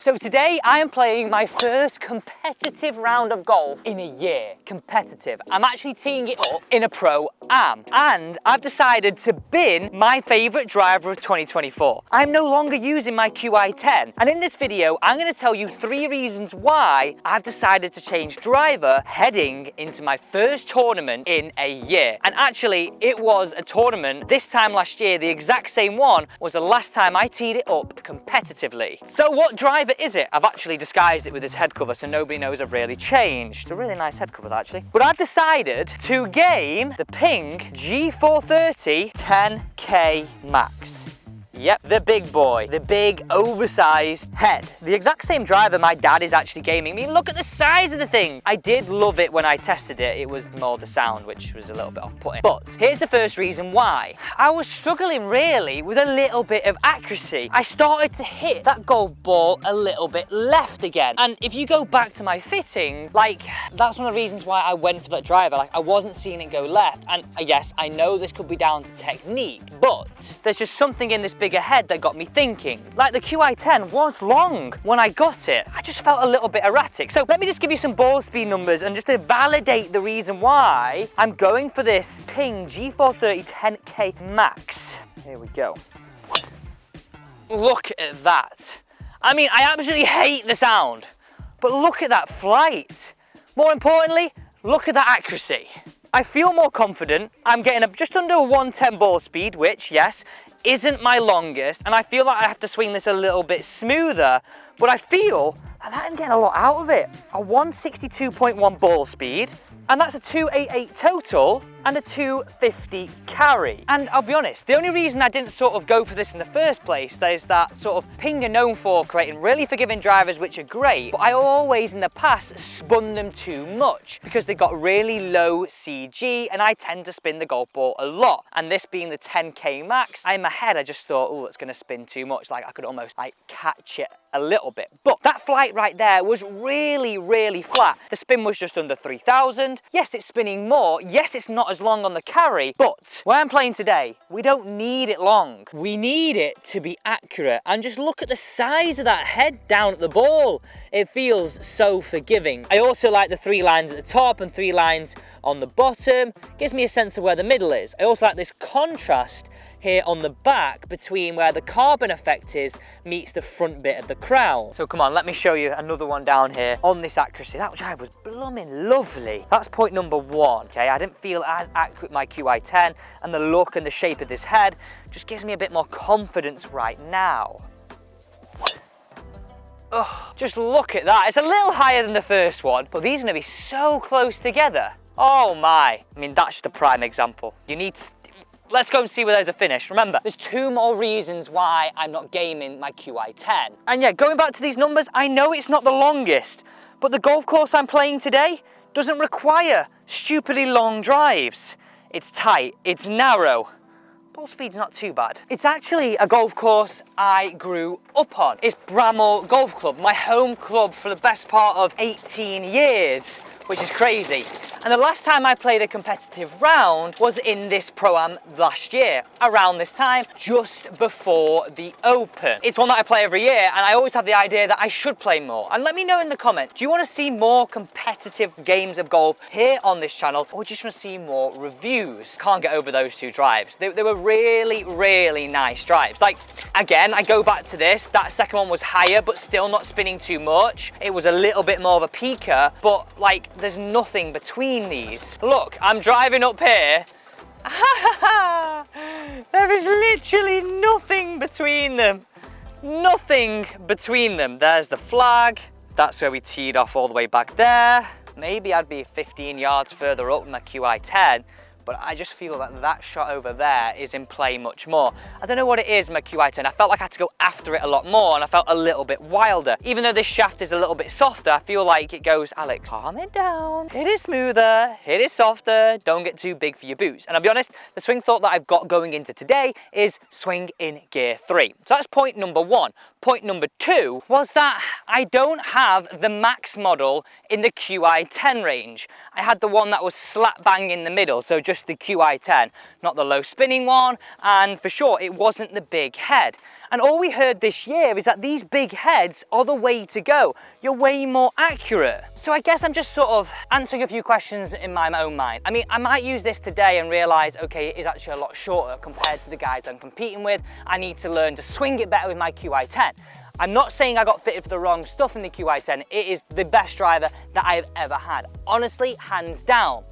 So today I am playing my first competitive round of golf in a year. Competitive. I'm actually teeing it up in a Pro-Am. And I've decided to bin my favourite driver of 2024. I'm no longer using my QI10. And in this video, I'm going to tell you 3 reasons why I've decided to change driver heading into my first tournament in a year. And actually, it was a tournament this time last year. The exact same one was the last time I teed it up competitively. So what driver is it? I've actually disguised it with this head cover so nobody knows I've really changed. It's a really nice head cover actually. But I've decided to game the Ping G430 10K Max. Yep, the big boy, the big oversized head. The exact same driver my dad is actually gaming. I mean, look at the size of the thing. I did love it when I tested it. It was more the sound, which was a little bit off-putting. But here's the first reason why. I was struggling really with a little bit of accuracy. I started to hit that golf ball a little bit left again. And if you go back to my fitting, like, that's one of the reasons why I went for that driver. Like, I wasn't seeing it go left. And yes, I know this could be down to technique, but there's just something in this bigger head that got me thinking. Like, the QI10 was long when I got it. I just felt a little bit erratic. So let me just give you some ball speed numbers and just to validate the reason why I'm going for this Ping G430 10K Max. Here we go. Look at that. I mean, I absolutely hate the sound, but look at that flight. More importantly, look at that accuracy. I feel more confident. I'm getting up just under a 110 ball speed, which, yes, isn't my longest, and I feel like I have to swing this a little bit smoother, but I feel that I'm getting a lot out of it. A 162.1 ball speed, and that's a 288 total and a 250 carry. And I'll be honest, the only reason I didn't sort of go for this in the first place is that sort of Ping are known for creating really forgiving drivers, which are great, but I always in the past spun them too much because they got really low CG, and I tend to spin the golf ball a lot. And this being the 10K Max, in my head I just thought, oh, it's gonna spin too much. Like, I could almost like catch it a little bit. But that flight right there was really, really flat. The spin was just under 3,000. Yes, it's spinning more. Yes, it's not as long on the carry, but where I'm playing today, we don't need it long. We need it to be accurate. And just look at the size of that head down at the ball. It feels so forgiving. I also like the 3 lines at the top and 3 lines on the bottom. Gives me a sense of where the middle is. I also like this contrast here on the back between where the carbon effect is meets the front bit of the crown. So come on, let me show you another one down here on this accuracy. That drive was blooming lovely. That's point number 1, okay? I didn't feel as accurate with my QI10, and the look and the shape of this head just gives me a bit more confidence right now. Oh, just look at that. It's a little higher than the first one, but these are gonna be so close together. Oh my. I mean, that's just a prime example. You need to let's go and see where there's a finish. Remember, there's 2 more reasons why I'm not gaming my QI10. And yeah, going back to these numbers, I know it's not the longest, but the golf course I'm playing today doesn't require stupidly long drives. It's tight, it's narrow. Ball speed's not too bad. It's actually a golf course I grew up on. It's Bramall Golf Club, my home club for the best part of 18 years, which is crazy. And the last time I played a competitive round was in this Pro-Am last year, around this time, just before the Open. It's one that I play every year, and I always have the idea that I should play more. And let me know in the comments, do you want to see more competitive games of golf here on this channel, or do you just want to see more reviews? Can't get over those 2 drives. They were really, really nice drives. Like, again, I go back to this, that second one was higher, but still not spinning too much. It was a little bit more of a peaker, but like, there's nothing between these. Look, I'm driving up here. There is literally nothing between them. Nothing between them. There's the flag. That's where we teed off all the way back there. Maybe I'd be 15 yards further up with my QI10, but I just feel that that shot over there is in play much more. I don't know what it is, my QI10. I felt like I had to go after it a lot more, and I felt a little bit wilder. Even though this shaft is a little bit softer, I feel like it goes, Alex, calm it down. Hit it smoother, hit it softer, don't get too big for your boots. And I'll be honest, the swing thought that I've got going into today is swing in gear 3. So that's point number 1. Point number 2 was that I don't have the max model in the QI10 range. I had the one that was slap bang in the middle, so just the QI10, not the low spinning one, and for sure it wasn't the big head. And all we heard this year is that these big heads are the way to go. You're way more accurate. So I guess I'm just sort of answering a few questions in my own mind. I mean, I might use this today and realize, okay, it is actually a lot shorter compared to the guys I'm competing with. I need to learn to swing it better with my QI10. I'm not saying I got fitted for the wrong stuff in the QI10. It is the best driver that I've ever had. Honestly, hands down.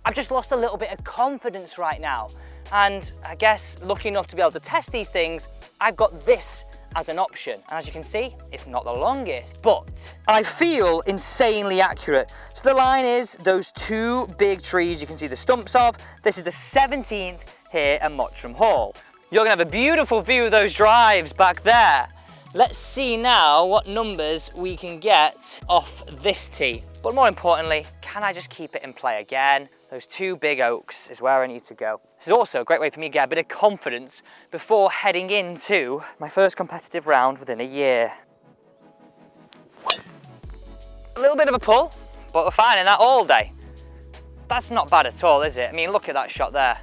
I've just lost a little bit of confidence right now. And I guess lucky enough to be able to test these things, I've got this as an option. And as you can see, it's not the longest, but I feel insanely accurate. So the line is those two big trees you can see the stumps of. This is the 17th here at Mottram Hall. You're gonna have a beautiful view of those drives back there. Let's see now what numbers we can get off this tee. But more importantly, can I just keep it in play again? Those two big oaks is where I need to go. This is also a great way for me to get a bit of confidence before heading into my first competitive round within a year. A little bit of a pull, but we're finding that all day. That's not bad at all, is it? I mean, look at that shot there.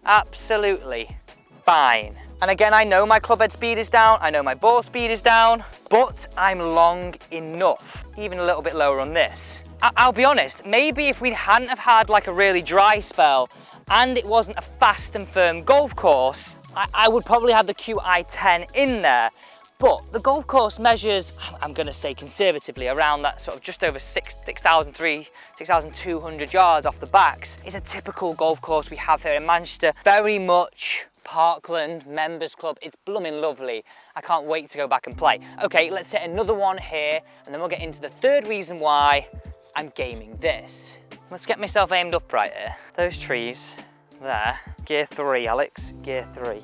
Absolutely fine. And again, I know my club head speed is down, I know my ball speed is down, but I'm long enough, even a little bit lower on this. I'll be honest, maybe if we hadn't have had like a really dry spell and it wasn't a fast and firm golf course, I would probably have the QI10 in there. But the golf course measures, I'm gonna say conservatively, around that sort of just over 6,200 yards off the backs. It's a typical golf course we have here in Manchester, very much Parkland members club. It's blooming lovely. I can't wait to go back and play. Okay, let's hit another one here and then we'll get into the third reason why I'm gaming this. Let's get myself aimed up right here. Those trees there, gear 3, Alex, gear 3.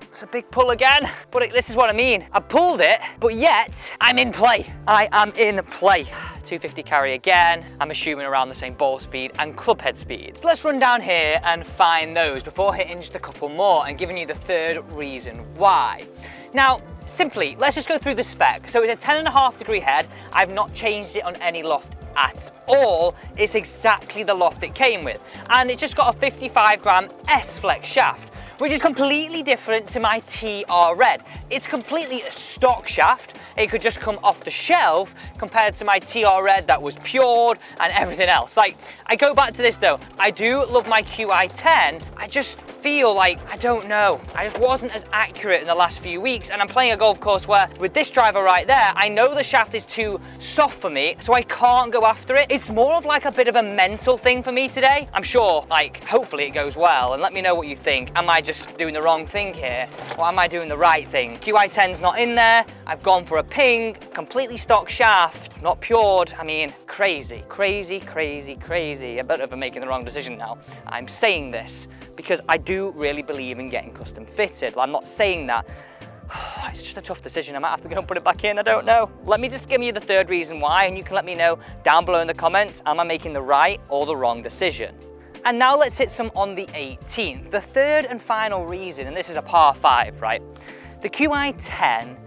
It's a big pull again, but this is what I mean. I pulled it, but yet I'm in play. I am in play. 250 carry again. I'm assuming around the same ball speed and club head speed. So let's run down here and find those before hitting just a couple more and giving you the third reason why. Now, simply, let's just go through the spec. So it's a 10.5 degree head. I've not changed it on any loft at all. It's exactly the loft it came with. And it just got a 55 gram S-Flex shaft, which is completely different to my TR Red. It's completely a stock shaft. It could just come off the shelf compared to my TR Red that was pured and everything else. Like, I go back to this though. I do love my QI10. I just feel like, I don't know, I just wasn't as accurate in the last few weeks, and I'm playing a golf course where with this driver right there, I know the shaft is too soft for me, so I can't go after it. It's more of like a bit of a mental thing for me today. I'm sure, like, hopefully it goes well, and let me know what you think. Am I just doing the wrong thing here, or am I doing the right thing? QI10's not in there. I've gone for a ping, completely stock shaft, not pured. I mean, crazy, crazy, crazy, crazy. I'm a bit of making the wrong decision now. I'm saying this because I do really believe in getting custom fitted. I'm not saying that. It's just a tough decision. I might have to go and put it back in, I don't know. Let me just give you the third reason why, and you can let me know down below in the comments, am I making the right or the wrong decision? And now let's hit some on the 18th. The third and final reason, and this is a par 5, right? The QI10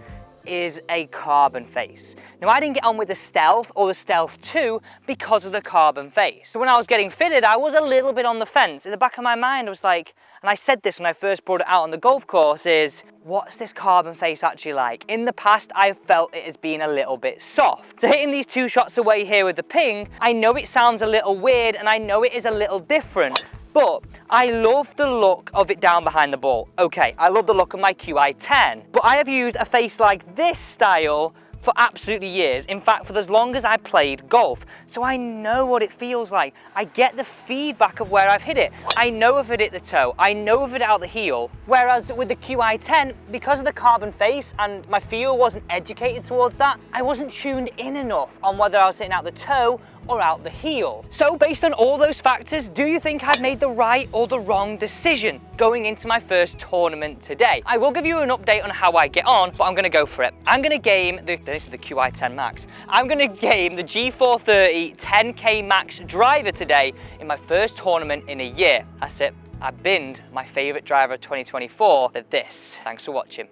is a carbon face. Now, I didn't get on with the Stealth or the Stealth 2 because of the carbon face. So when I was getting fitted, I was a little bit on the fence. In the back of my mind, I was like, and I said this when I first brought it out on the golf course, is, what's this carbon face actually like? In the past, I've felt it has been a little bit soft. So hitting these 2 shots away here with the ping, I know it sounds a little weird and I know it is a little different, but I love the look of it down behind the ball. Okay, I love the look of my QI10, but I have used a face like this style for absolutely years. In fact, for as long as I played golf. So I know what it feels like. I get the feedback of where I've hit it. I know if it hit the toe. I know if it out the heel. Whereas with the QI10, because of the carbon face and my feel wasn't educated towards that, I wasn't tuned in enough on whether I was hitting out the toe or out the heel. So based on all those factors, do you think I've made the right or the wrong decision going into my first tournament today? I will give you an update on how I get on, but I'm gonna go for it. I'm gonna game this is the QI10 Max. I'm gonna game the G430 10K Max driver today in my first tournament in a year. That's it. I binned my favorite driver of 2024 for this. Thanks for watching.